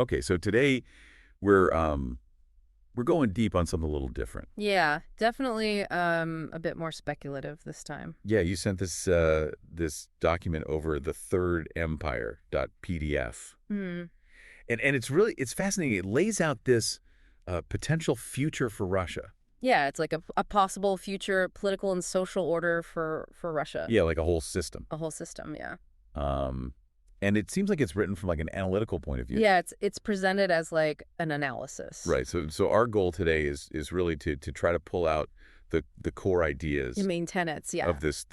Okay, so today we're going deep on something a little different. Yeah, definitely a bit more speculative this time. Yeah, you sent this document over the Third Empire .pdf. Hmm. And it's fascinating. It lays out this potential future for Russia. Yeah, it's like a possible future political and social order for Russia. Yeah, like a whole system. A whole system, yeah. Um and it seems like it's written from like an analytical point of view. Yeah, it's presented as like an analysis. Right. So our goal today is really to try to pull out the core The ideas main tenets, yeah. of this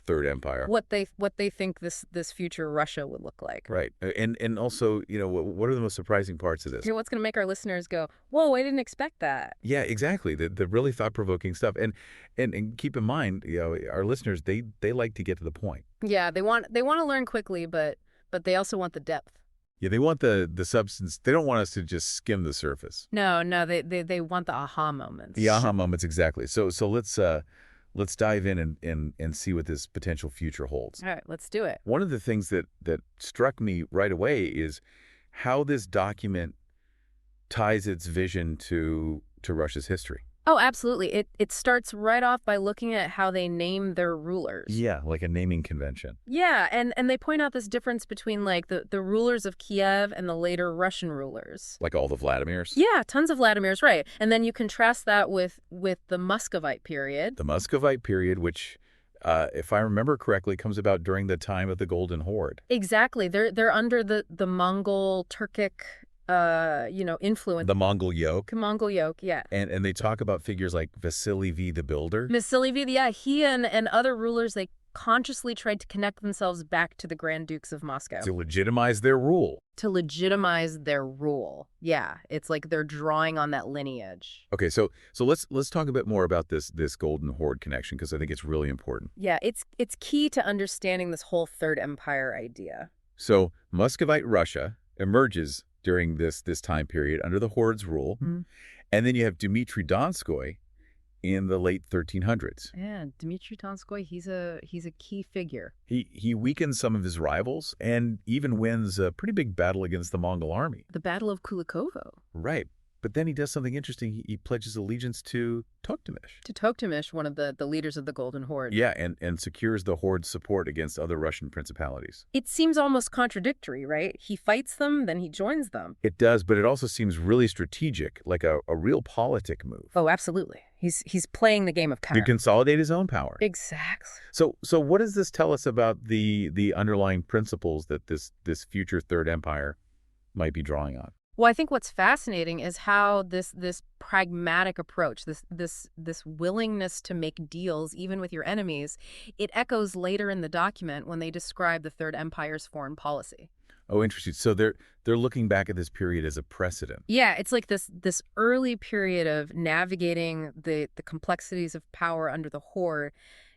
Third Empire. What they think this future Russia would look like. Right. And also, what are the most surprising parts of this? Hear what's going to make our listeners go, "Whoa, I didn't expect that." Yeah, exactly. The really thought-provoking stuff. And keep in mind, our listeners, they like to get to the point. Yeah, they want to learn quickly, but they also want the depth. Yeah, they want the substance. They don't want us to just skim the surface. No, no, they want the aha moments. The aha moments, exactly. So let's dive in and see what this potential future holds. All right, let's do it. One of the things that struck me right away is how this document ties its vision to Russia's history. Oh, absolutely. It starts right off by looking at how they name their rulers. Yeah, like a naming convention. Yeah, and they point out this difference between like the rulers of Kiev and the later Russian rulers. Like all the Vladimirs. Yeah, tons of Vladimirs, right. And then you contrast that with the Muscovite period. The Muscovite period, which, if I remember correctly, comes about during the time of the Golden Horde. Exactly. They're under the Mongol Turkic influence. The Mongol yoke. Mongol yoke, yeah. And they talk about figures like Vasily V the Builder. Vasily V, yeah, he and other rulers, they consciously tried to connect themselves back to the Grand Dukes of Moscow. To legitimize their rule. To legitimize their rule. Yeah, it's like they're drawing on that lineage. Okay, so let's talk a bit more about this Golden Horde connection, because I think it's really important. Yeah, it's key to understanding this whole Third Empire idea. So Muscovite Russia emerges during this time period under the Horde's rule, and then you have Dmitry Donskoy in the late 1300s. Yeah, Dmitry Donskoy, he's a key figure. He weakens some of his rivals and even wins a pretty big battle against the Mongol army. The Battle of Kulikovo. Right. But then he does something interesting. He pledges allegiance to Toktamish. To Toktamish, one of the leaders of the Golden Horde. Yeah, and secures the Horde's support against other Russian principalities. It seems almost contradictory, right? He fights them, then he joins them. It does, but it also seems really strategic, like a real politic move. Oh, absolutely. He's playing the game of To power. consolidate his own power. Exactly. So what does this tell us about the underlying principles that this future Third Empire might be drawing on? Well, I think what's fascinating is how this pragmatic approach, this willingness to make deals even with your enemies, it echoes later in the document when they describe the Third Empire's foreign policy. Oh, interesting. So they're looking back at this period as a precedent. Yeah, it's like this early period of navigating the complexities of power under the Horde.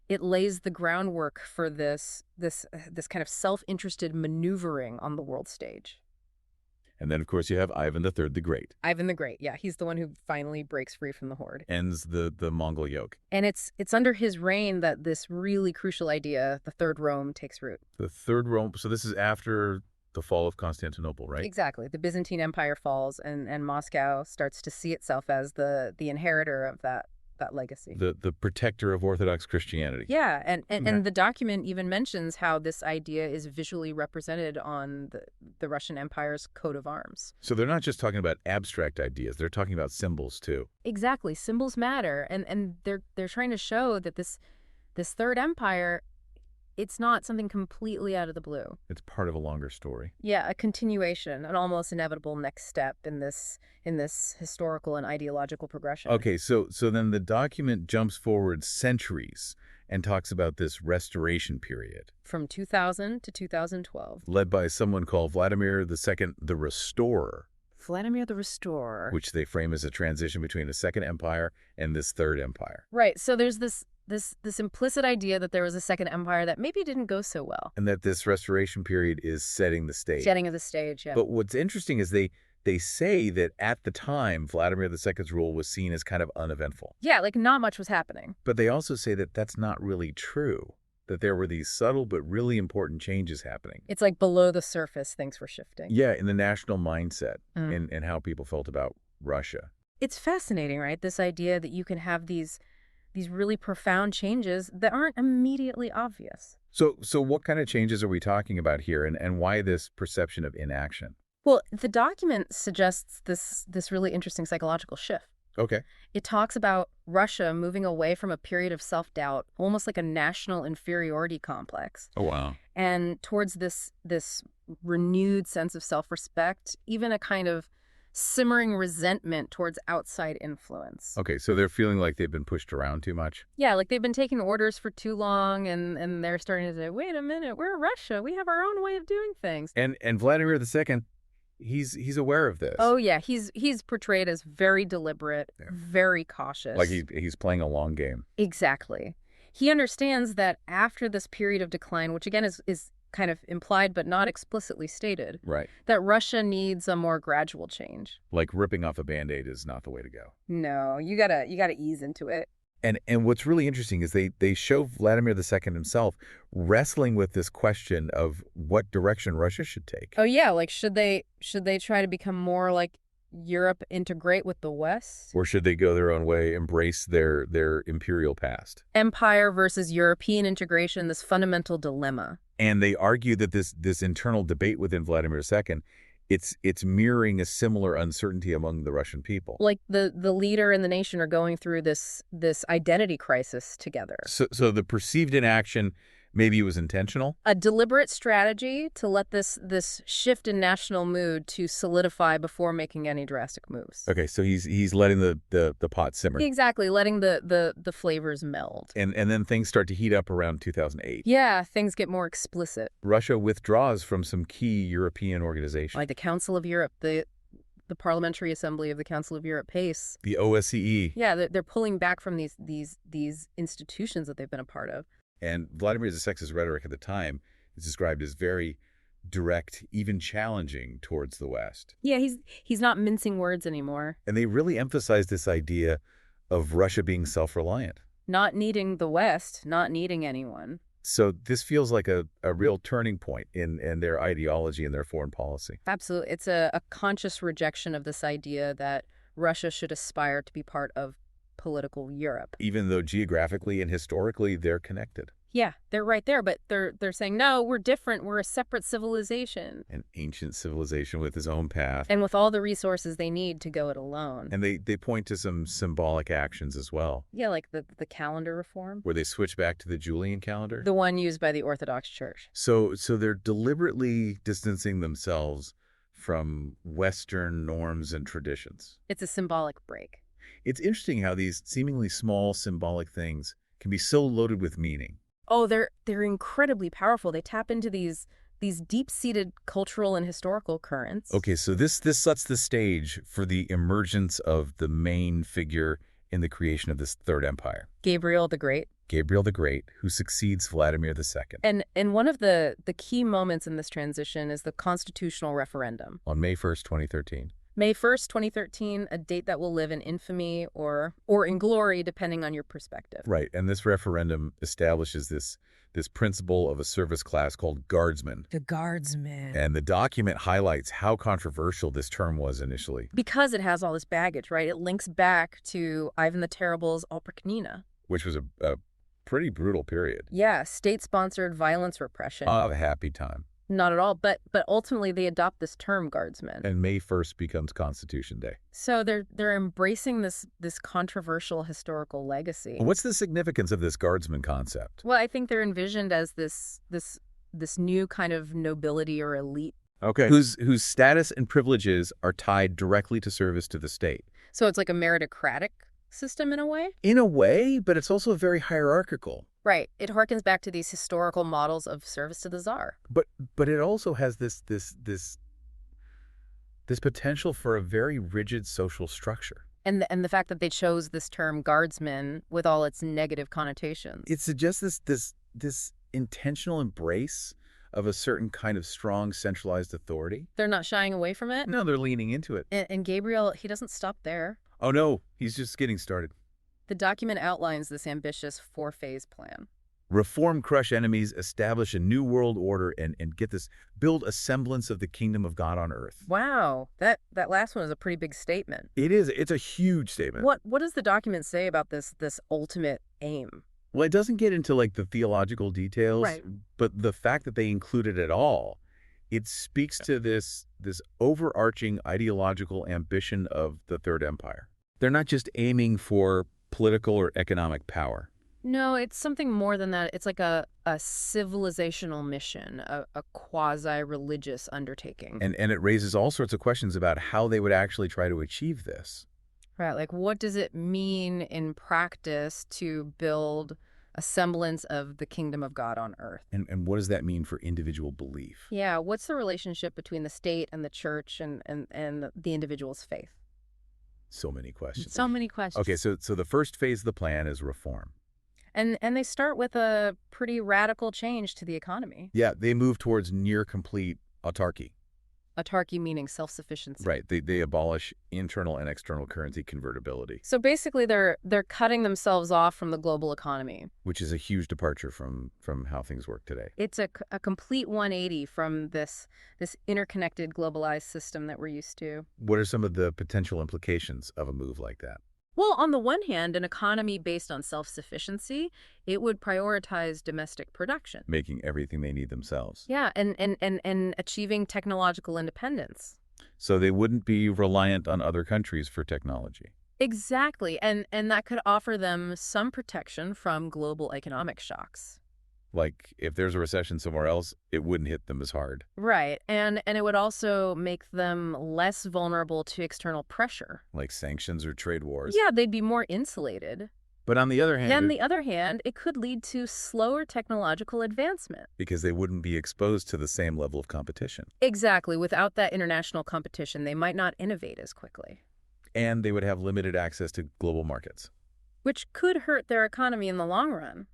It lays the groundwork for this kind of self-interested maneuvering on the world stage. And then, of course, you have Ivan III the Great. Ivan the Great, yeah, he's the one who finally breaks free from the Horde. Ends the Mongol yoke. And it's under his reign that this really crucial idea, the Third Rome, takes root. The Third Rome. So this is after the fall of Constantinople, right? Exactly. The Byzantine Empire falls, and Moscow starts to see itself as the inheritor of that legacy. The protector of Orthodox Christianity. Yeah, and the document even mentions how this idea is visually represented on the Russian Empire's coat of arms. So they're not just talking about abstract ideas; they're talking about symbols too. Exactly, symbols matter, and they're trying to show that this Third Empire, it's not something completely out of the blue. It's part of a longer story. Yeah, a continuation, an almost inevitable next step in this historical and ideological progression. Okay, so then the document jumps forward centuries and talks about this restoration period. From 2000 to 2012. Led by someone called Vladimir II the Restorer. Vladimir the Restorer. Which they frame as a transition between the Second Empire and this Third Empire. Right, so there's this implicit idea that there was a Second Empire that maybe didn't go so well. And that this restoration period is setting the stage. Setting of the stage, yeah. But what's interesting is they say that at the time, Vladimir II's rule was seen as kind of uneventful. Yeah, like not much was happening. But they also say that that's not really true, that there were these subtle but really important changes happening. It's like below the surface, things were shifting. Yeah, in the national mindset and how people felt about Russia. It's fascinating, right? This idea that you can have these really profound changes that aren't immediately obvious. So what kind of changes are we talking about here, and why this perception of inaction? Well, the document suggests this really interesting psychological shift. Okay. It talks about Russia moving away from a period of self-doubt, almost like a national inferiority complex, Oh, wow. and towards this renewed sense of self-respect, even a kind of simmering resentment towards outside influence. Okay, so they're feeling like they've been pushed around too much? Yeah, like they've been taking orders for too long, and they're starting to say, wait a minute, we're Russia. We have our own way of doing things. And Vladimir II, he's aware of this. Oh, yeah, he's portrayed as very deliberate, very cautious. Like he's playing a long game. Exactly. He understands that after this period of decline, which again is kind of implied but not explicitly stated, Right. that Russia needs a more gradual change. Like ripping off a Band-Aid is not the way to go. No, you gotta ease into it. And what's really interesting is they show Vladimir II himself wrestling with this question of what direction Russia should take. Oh yeah, like should they try to become more like Europe, integrate with the West? Or should they go their own way, embrace their imperial past? Empire versus European integration, this fundamental dilemma. And they argue that this internal debate within Vladimir II, it's mirroring a similar uncertainty among the Russian people. Like the leader and the nation are going through this identity crisis together. So the perceived inaction maybe it was intentional? A deliberate strategy to let this shift in national mood to solidify before making any drastic moves. Okay, so he's letting the pot simmer. Exactly, letting the flavors meld. And then things start to heat up around 2008. Yeah, things get more explicit. Russia withdraws from some key European organizations. Like the Council of Europe, the Parliamentary Assembly of the Council of Europe, PACE. The OSCE. Yeah, they're pulling back from these institutions that they've been a part of. And Vladimir II's rhetoric at the time is described as very direct, even challenging towards the West. Yeah, he's not mincing words anymore. And they really emphasize this idea of Russia being self-reliant. Not needing the West, not needing anyone. So this feels like a real turning point in their ideology and their foreign policy. Absolutely. It's a conscious rejection of this idea that Russia should aspire to be part of political Europe. Even though geographically and historically they're connected. Yeah, they're right there, but they're saying, no, we're different. We're a separate civilization. An ancient civilization with its own path. And with all the resources they need to go it alone. And they point to some symbolic actions as well. Yeah, like the calendar reform. Where they switch back to the Julian calendar. The one used by the Orthodox Church. So they're deliberately distancing themselves from Western norms and traditions. It's a symbolic break. It's interesting how these seemingly small symbolic things can be so loaded with meaning. Oh, they're incredibly powerful. They tap into these deep-seated cultural and historical currents. Okay, so this sets the stage for the emergence of the main figure in the creation of this Third Empire. Gabriel the Great. Gabriel the Great, who succeeds Vladimir II. And one of the key moments in this transition is the constitutional referendum. On May 1st, 2013. May 1st, 2013, a date that will live in infamy or in glory, depending on your perspective. Right, and this referendum establishes this principle of a service class called guardsmen. The guardsmen. And the document highlights how controversial this term was initially. Because it has all this baggage, right? It links back to Ivan the Terrible's Oprichnina. Which was a pretty brutal period. Yeah, state-sponsored violence repression. A happy time. Not at all, but ultimately they adopt this term, guardsmen. And May 1st becomes Constitution Day. So they're embracing this controversial historical legacy. What's the significance of this guardsman concept? Well, I think they're envisioned as this new kind of nobility or elite. Okay. Whose status and privileges are tied directly to service to the state. So it's like a meritocratic system in a way? In a way, but it's also very hierarchical. Right. It harkens back to these historical models of service to the Tsar. But it also has this potential for a very rigid social structure. And the fact that they chose this term guardsman with all its negative connotations. It suggests this intentional embrace of a certain kind of strong centralized authority. They're not shying away from it? No, they're leaning into it. And Gabriel, he doesn't stop there. Oh no, he's just getting started. The document outlines this ambitious 4-phase plan. Reform, crush enemies, establish a new world order, and get this, build a semblance of the kingdom of God on earth. Wow, that last one is a pretty big statement. It is. It's a huge statement. What does the document say about this ultimate aim? Well, it doesn't get into like the theological details, Right. but the fact that they include it at all, it speaks to this overarching ideological ambition of the Third Empire. They're not just aiming for political or economic power. No, it's something more than that. It's like a civilizational mission, a quasi-religious undertaking. And it raises all sorts of questions about how they would actually try to achieve this. Right, like what does it mean in practice to build a semblance of the kingdom of God on earth? And what does that mean for individual belief? Yeah, what's the relationship between the state and the church and the individual's faith? So many questions. So many questions. Okay, so the first phase of the plan is reform. And they start with a pretty radical change to the economy. Yeah, they move towards near complete autarky. Autarky meaning self-sufficiency. Right. They abolish internal and external currency convertibility, So basically they're cutting themselves off from the global economy. which is a huge departure from how things work today. It's a complete 180 from this interconnected globalized system that we're used to. What are some of the potential implications of a move like that? Well, on the one hand, an economy based on self-sufficiency, it would prioritize domestic production. Making everything they need themselves. Yeah, and achieving technological independence. So they wouldn't be reliant on other countries for technology. Exactly, and that could offer them some protection from global economic shocks. Like, if there's a recession somewhere else, it wouldn't hit them as hard. Right, and it would also make them less vulnerable to external pressure. Like sanctions or trade wars. Yeah, they'd be more insulated. But on the other hand, On the other hand, it could lead to slower technological advancement. because they wouldn't be exposed to the same level of competition. Exactly. Without that international competition, they might not innovate as quickly, And they would have limited access to global markets. which could hurt their economy in the long run.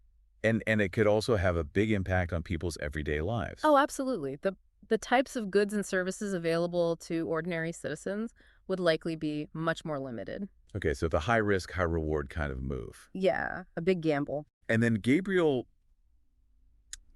And it could also have a big impact on people's everyday lives. Oh, absolutely. The types of goods and services available to ordinary citizens would likely be much more limited. Okay, so the high risk, high reward kind of move. Yeah, a big gamble. And then Gabriel,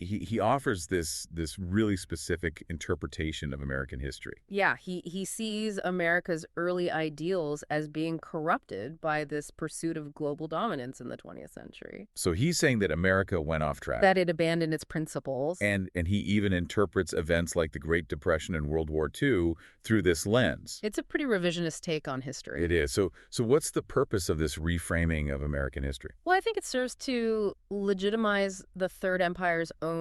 he offers this really specific interpretation of American history. Yeah, he sees America's early ideals as being corrupted by this pursuit of global dominance in the 20th century. So he's saying that America went off track. That it abandoned its principles. And he even interprets events like the Great Depression and World War II through this lens. It's a pretty revisionist take on history. It is. So what's the purpose of this reframing of American history? Well, I think it serves to legitimize the Third Empire's own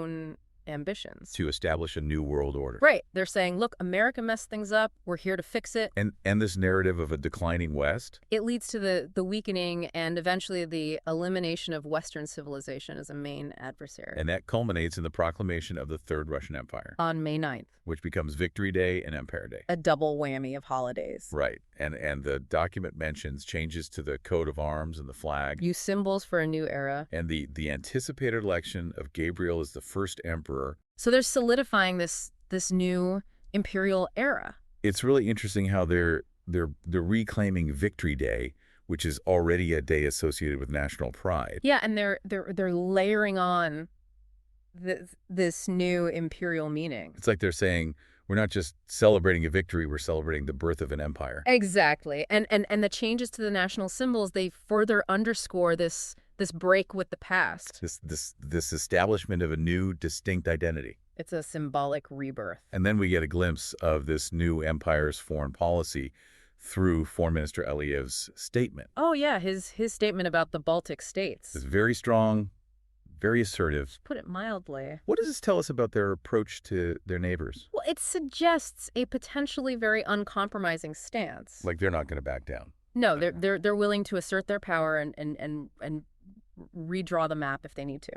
ambitions. To establish a new world order. Right. They're saying, look, America messed things up. We're here to fix it. And this narrative of a declining West? It leads to the weakening and eventually the elimination of Western civilization as a main adversary. And that culminates in the proclamation of the Third Russian Empire. On May 9th. Which becomes Victory Day and Empire Day. A double whammy of holidays. Right. And the document mentions changes to the coat of arms and the flag. Use symbols for a new era. And the anticipated election of Gabriel as the first emperor. So they're solidifying this new imperial era. It's really interesting how they're reclaiming Victory Day, which is already a day associated with national pride. Yeah, and they're layering on this new imperial meaning. It's like they're saying, we're not just celebrating a victory, we're celebrating the birth of an empire. Exactly. And the changes to the national symbols, they further underscore this break with the past. This establishment of a new, distinct identity. It's a symbolic rebirth. And then we get a glimpse of this new empire's foreign policy through Foreign Minister Aliyev's statement. Oh, yeah, his statement about the Baltic states. It's very strong, very assertive. Put it mildly. What does this tell us about their approach to their neighbors? Well, it suggests a potentially very uncompromising stance. Like they're not going to back down. No, they're willing to assert their power and redraw the map if they need to.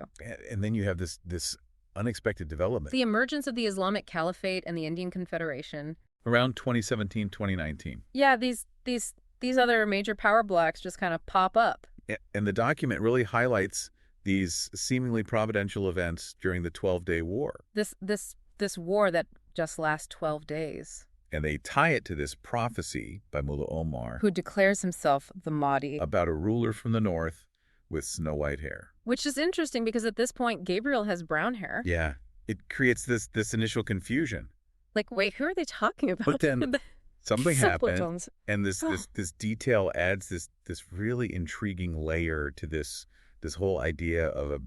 And then you have this unexpected development. The emergence of the Islamic Caliphate and the Indian Confederation. Around 2017, 2019. Yeah, these other major power blocks just kind of pop up. And the document really highlights these seemingly providential events during the 12-day war. This war that just lasts 12 days. And they tie it to this prophecy by Mullah Omar, who declares himself the Mahdi, about a ruler from the north with snow white hair. Which is interesting because at this point, Gabriel has brown hair. Yeah. It creates this initial confusion. Like, wait, who are they talking about? But then something happened, Simpletons. and this detail adds this really intriguing layer to this whole idea of a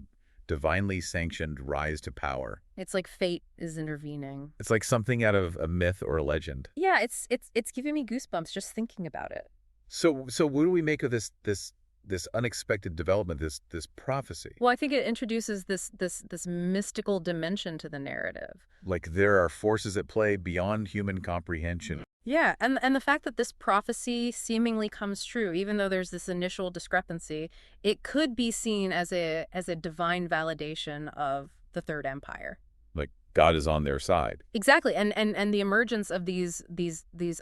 divinely sanctioned rise to power. It's like fate is intervening. It's like something out of a myth or a legend. Yeah, it's giving me goosebumps just thinking about it. So what do we make of this unexpected development, this prophecy? Well, I think it introduces this mystical dimension to the narrative. Like there are forces at play beyond human comprehension. Yeah, and the fact that this prophecy seemingly comes true, even though there's this initial discrepancy, it could be seen as a divine validation of the Third Empire. Like God is on their side. Exactly, and the emergence of these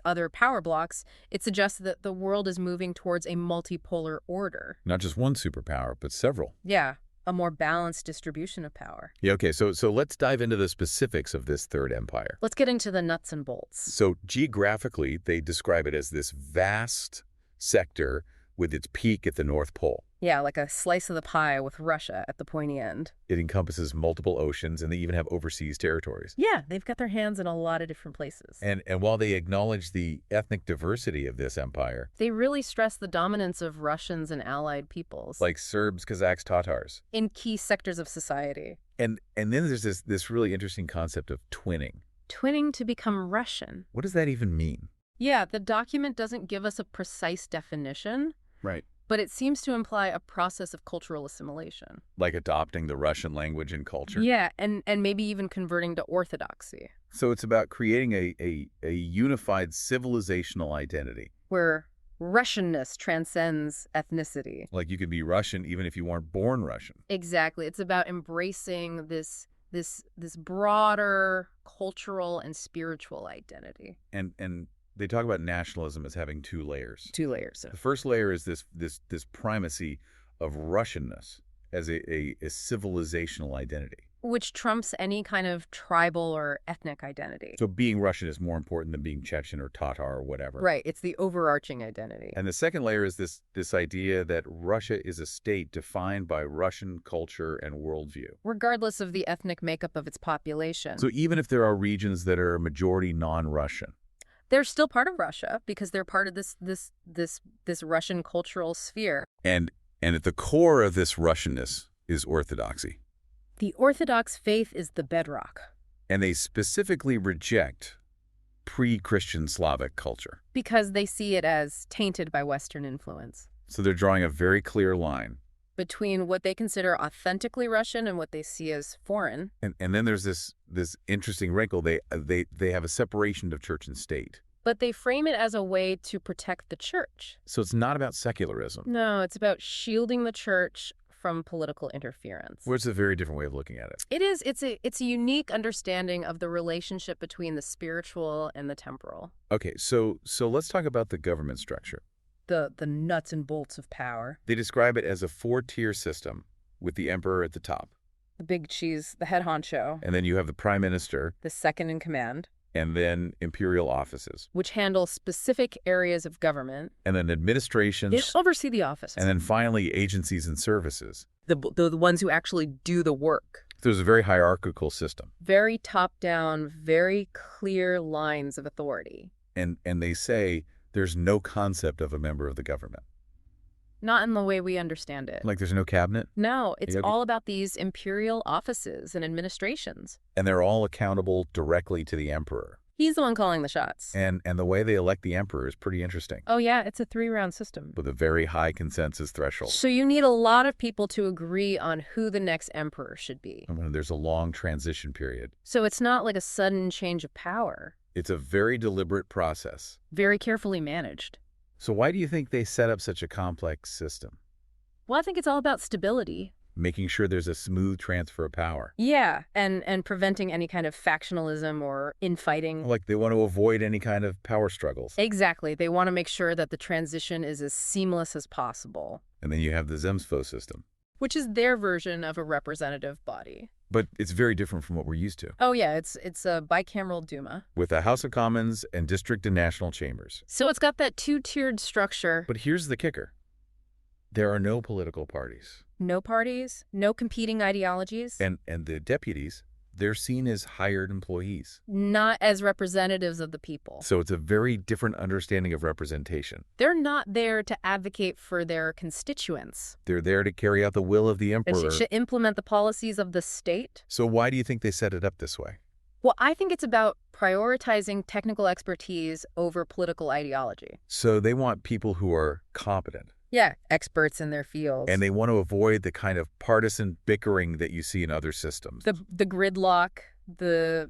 other power blocks, it suggests that the world is moving towards a multipolar order. Not just one superpower, but several. Yeah, a more balanced distribution of power. Yeah, okay, so let's dive into the specifics of this Third Empire. Let's get into the nuts and bolts. So geographically, they describe it as this vast sector with its peak at the North Pole. Yeah, like a slice of the pie with Russia at the pointy end. It encompasses multiple oceans, and they even have overseas territories. Yeah, they've got their hands in a lot of different places. And while they acknowledge the ethnic diversity of this empire, They really stress the dominance of Russians and allied peoples. like Serbs, Kazakhs, Tatars. in key sectors of society. And then there's this really interesting concept of twinning. Twinning to become Russian. What does that even mean? Yeah, the document doesn't give us a precise definition, Right. but it seems to imply a process of cultural assimilation. Like adopting the Russian language and culture. Yeah, and maybe even converting to orthodoxy, So it's about creating a unified civilizational identity. where Russianness transcends ethnicity. Like you could be Russian even if you weren't born Russian. Exactly. It's about embracing this broader cultural and spiritual identity. And they talk about nationalism as having two layers. 2 layers. The first layer is this primacy of Russianness as a civilizational identity. Which trumps any kind of tribal or ethnic identity. So being Russian is more important than being Chechen or Tatar or whatever. Right. It's the overarching identity. And the second layer is this idea that Russia is a state defined by Russian culture and worldview. Regardless of the ethnic makeup of its population. So even if there are regions that are majority non-Russian, They're still part of Russia because they're part of this Russian cultural sphere. and at the core of this Russianness is orthodoxy. The Orthodox faith is the bedrock And they specifically reject pre-Christian Slavic culture. because they see it as tainted by Western influence. So they're drawing a very clear line. Between what they consider authentically Russian and what they see as foreign. And then there's this interesting wrinkle. They have a separation of church and state. But they frame it as a way to protect the church. So it's not about secularism. No, it's about shielding the church from political interference. Well, it's a very different way of looking at it. It is. It's a unique understanding of the relationship between the spiritual and the temporal. Okay, so let's talk about the government structure. The nuts and bolts of power. They describe it as a 4-tier system with the emperor at the top. The big cheese, the head honcho, And then you have the prime minister the second in command, and then imperial offices. which handle specific areas of government. And then administrations. They oversee the offices. And then finally agencies and services. the ones who actually do the work. There's a very hierarchical system. Very top-down, very clear lines of authority. And they say there's no concept of a member of the government. Not in the way we understand it. Like there's no cabinet. No, it's Yeah, all about these imperial offices and administrations. And they're all accountable directly to the emperor. He's the one calling the shots. And the way they elect the emperor is pretty interesting, Oh yeah, it's a 3-round system. with a very high consensus threshold. So you need a lot of people to agree on who the next emperor should be. I mean, there's a long transition period. So it's not like a sudden change of power. It's a very deliberate process. Very carefully managed. So why do you think they set up such a complex system? Well, I think it's all about stability. Making sure there's a smooth transfer of power. Yeah, and preventing any kind of factionalism or infighting. Like they want to avoid any kind of power struggles. Exactly. They want to make sure that the transition is as seamless as possible, And then you have the Zemstvo system. which is their version of a representative body. But it's very different from what we're used to, Oh yeah, it's a bicameral Duma. with a House of Commons and district and national chambers. So it's got that 2-tiered structure. But here's the kicker. There are no political parties. No parties, no competing ideologies. And the deputies, they're seen as hired employees. Not as representatives of the people. So it's a very different understanding of representation. They're not there to advocate for their constituents. They're there to carry out the will of the And emperor. to implement the policies of the state. So why do you think they set it up this way? Well, I think it's about prioritizing technical expertise over political ideology. So they want people who are competent. Yeah, experts in their fields. And they want to avoid the kind of partisan bickering that you see in other systems. The gridlock, the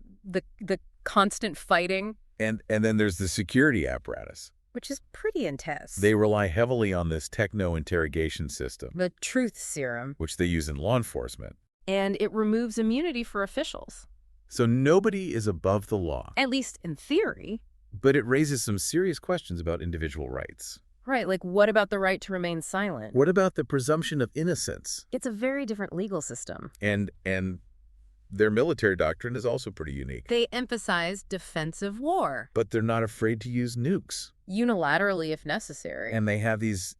constant fighting, And then there's the security apparatus. which is pretty intense. They rely heavily on this techno-interrogation system, The truth serum. which they use in law enforcement. And it removes immunity for officials. So nobody is above the law. At least in theory. But it raises some serious questions about individual rights. Right, like what about the right to remain silent? What about the presumption of innocence? It's a very different legal system. And their military doctrine is also pretty unique. They emphasize defensive war, But they're not afraid to use nukes. unilaterally if necessary, And they have these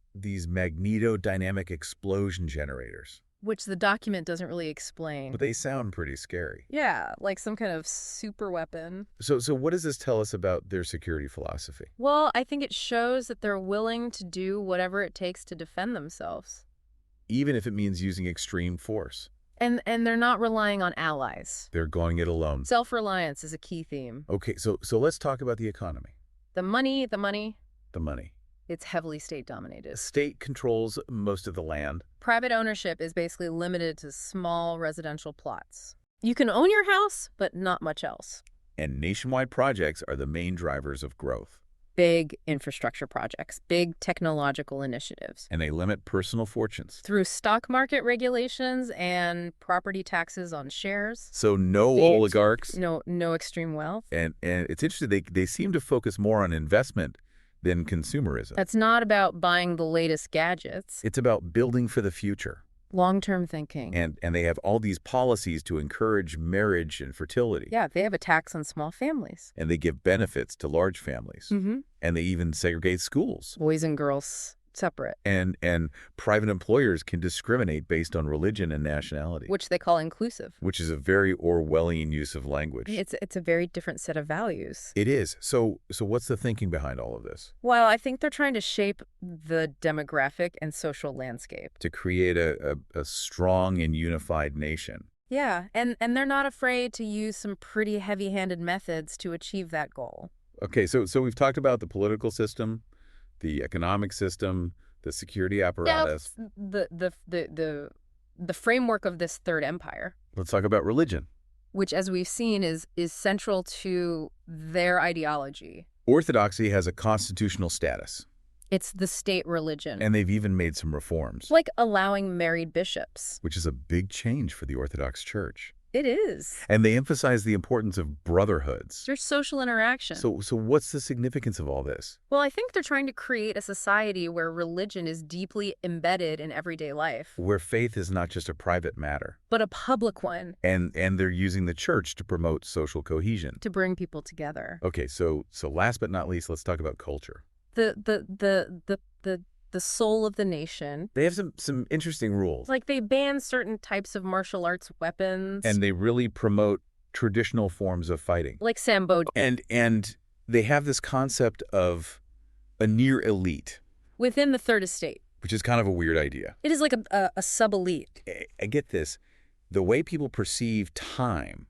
magnetodynamic explosion generators. which the document doesn't really explain. But they sound pretty scary. Yeah, like some kind of super weapon. So what does this tell us about their security philosophy? Well, I think it shows that they're willing to do whatever it takes to defend themselves. Even if it means using extreme force. And they're not relying on allies. They're going it alone. Self-reliance is a key theme. Okay, so let's talk about the economy. The money, The money. it's heavily state-dominated. The state controls most of the land. Private ownership is basically limited to small residential plots. You can own your house, but not much else. And nationwide projects are the main drivers of growth. Big infrastructure projects, big technological initiatives. And they limit personal fortunes. Through stock market regulations and property taxes on shares. So no Big- oligarchs. No extreme wealth. And it's interesting, they seem to focus more on investment than consumerism. That's not about buying the latest gadgets. It's about building for the future. Long-term thinking. And they have all these policies to encourage marriage and fertility. Yeah, they have a tax on small families. And they give benefits to large families. Mm-hmm. And they even segregate schools. Boys and girls separate, And private employers can discriminate based on religion and nationality, which they call inclusive. which is a very Orwellian use of language. It's a very different set of values. It is. So what's the thinking behind all of this? Well, I think they're trying to shape the demographic and social landscape. To create a strong and unified nation. Yeah, and they're not afraid to use some pretty heavy-handed methods to achieve that goal. Okay, so we've talked about the political system, the economic system, the security apparatus. The framework of this Third Empire, Let's talk about religion. which, as we've seen, is central to their ideology. Orthodoxy has a constitutional status, It's the state religion. and they've even made some reforms, like allowing married bishops. which is a big change for the Orthodox Church. It is. And they emphasize the importance of brotherhoods. There's social interaction. So what's the significance of all this? Well, I think they're trying to create a society where religion is deeply embedded in everyday life, Where faith is not just a private matter. but a public one And they're using the church to promote social cohesion. to bring people together. Okay, so last but not least, let's talk about culture. The soul of the nation. They have some interesting rules. Like they ban certain types of martial arts weapons. And they really promote traditional forms of fighting. like Sambo. And they have this concept of a near elite, Within the Third Estate. which is kind of a weird idea. It is like a sub-elite. I get this. The way people perceive time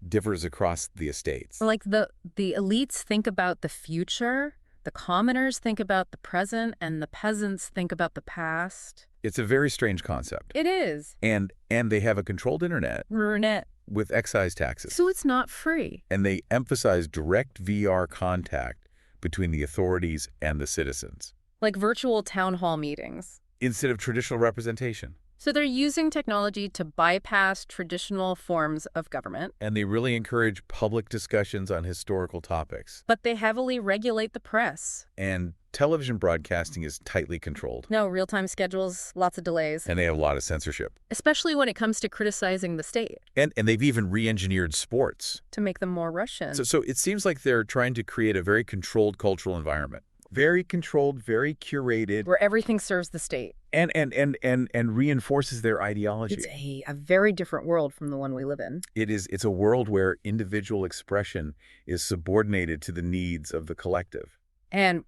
differs across the estates. Like the elites think about the future, the commoners think about the present, and the peasants think about the past. It's a very strange concept. It is. And they have a controlled internet Brunette. with excise taxes. So it's not free. And they emphasize direct VR contact between the authorities and the citizens, Like virtual town hall meetings. instead of traditional representation. So they're using technology to bypass traditional forms of government, And they really encourage public discussions on historical topics. but they heavily regulate the press. And television broadcasting is tightly controlled. No real-time schedules, lots of delays, And they have a lot of censorship. especially when it comes to criticizing the state And they've even re-engineered sports. to make them more Russian. So it seems like they're trying to create a very controlled cultural environment. Very controlled, very curated, where everything serves the state. and reinforces their ideology. It's a very different world from the one we live in. It's a world where individual expression is subordinated to the needs of the collective. And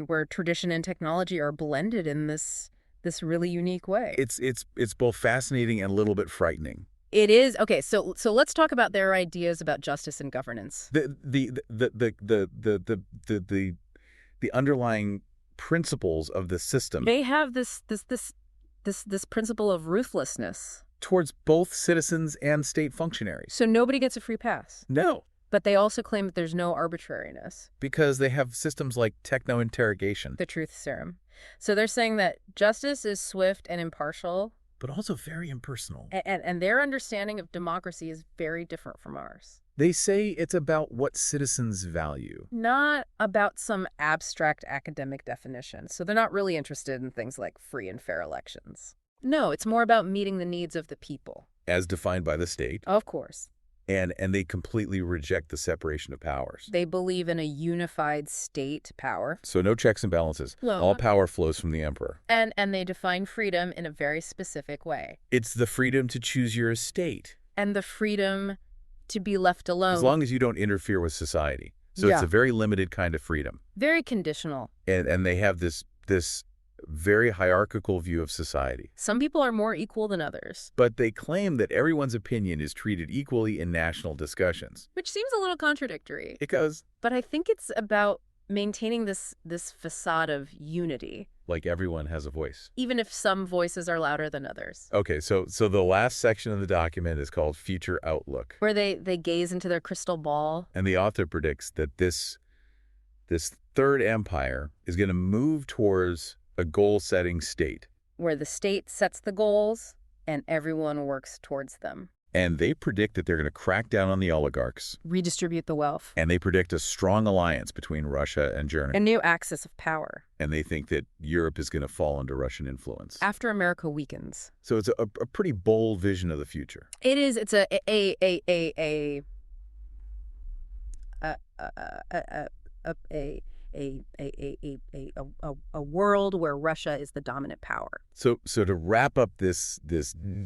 where tradition and technology are blended in this really unique way. It's both fascinating and a little bit frightening. It is. Okay, so let's talk about their ideas about justice and governance. The underlying principles of the system They have this principle of ruthlessness. towards both citizens and state functionaries. So nobody gets a free pass. No, But they also claim that there's no arbitrariness, because they have systems like techno-interrogation, the truth serum. So they're saying that justice is swift and impartial, but also very impersonal. and their understanding of democracy is very different from ours. They say it's about what citizens value. Not about some abstract academic definition. So they're not really interested in things like free and fair elections. No, it's more about meeting the needs of the people. As defined by the state, Of course. and they completely reject the separation of powers. They believe in a unified state power. So no checks and balances. Well, All power flows from the emperor. And they define freedom in a very specific way. It's the freedom to choose your estate, And the freedom to be left alone. as long as you don't interfere with society. So it's Yeah. a very limited kind of freedom. Very conditional. And they have this very hierarchical view of society. Some people are more equal than others, But they claim that everyone's opinion is treated equally in national discussions. which seems a little contradictory. Because, But I think it's about maintaining this facade of unity, like, everyone has a voice. even if some voices are louder than others. Okay, so the last section of the document is called Future Outlook. Where they gaze into their crystal ball. And the author predicts that this third empire is going to move towards a goal-setting state. Where the state sets the goals and everyone works towards them. And they predict that they're going to crack down on the oligarchs. Redistribute the wealth. And they predict a strong alliance between Russia and Germany. A new axis of power. And they think that Europe is going to fall under Russian influence. After America weakens. So it's a pretty bold vision of the future. It is. It's a world where Russia is the dominant power. So to wrap up this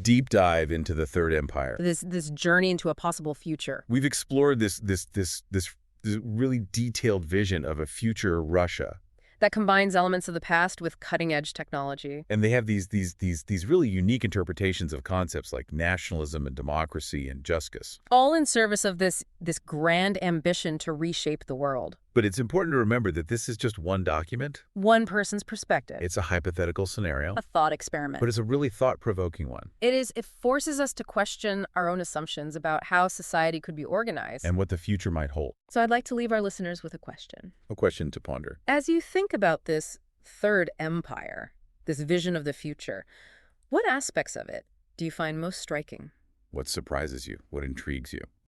deep dive into the Third Empire, This journey into a possible future. we've explored this really detailed vision of a future Russia. That combines elements of the past with cutting-edge technology. And they have these really unique interpretations of concepts like nationalism and democracy and justice. All in service of this grand ambition to reshape the world. But it's important to remember that this is just one document. One person's perspective. It's a hypothetical scenario, A thought experiment. but it's a really thought-provoking one. It forces us to question our own assumptions about how society could be organized. And what the future might hold. So I'd like to leave our listeners with a question. A question to ponder. As you think about this third empire, this vision of the future, what aspects of it do you find most striking? What surprises you? What intrigues you?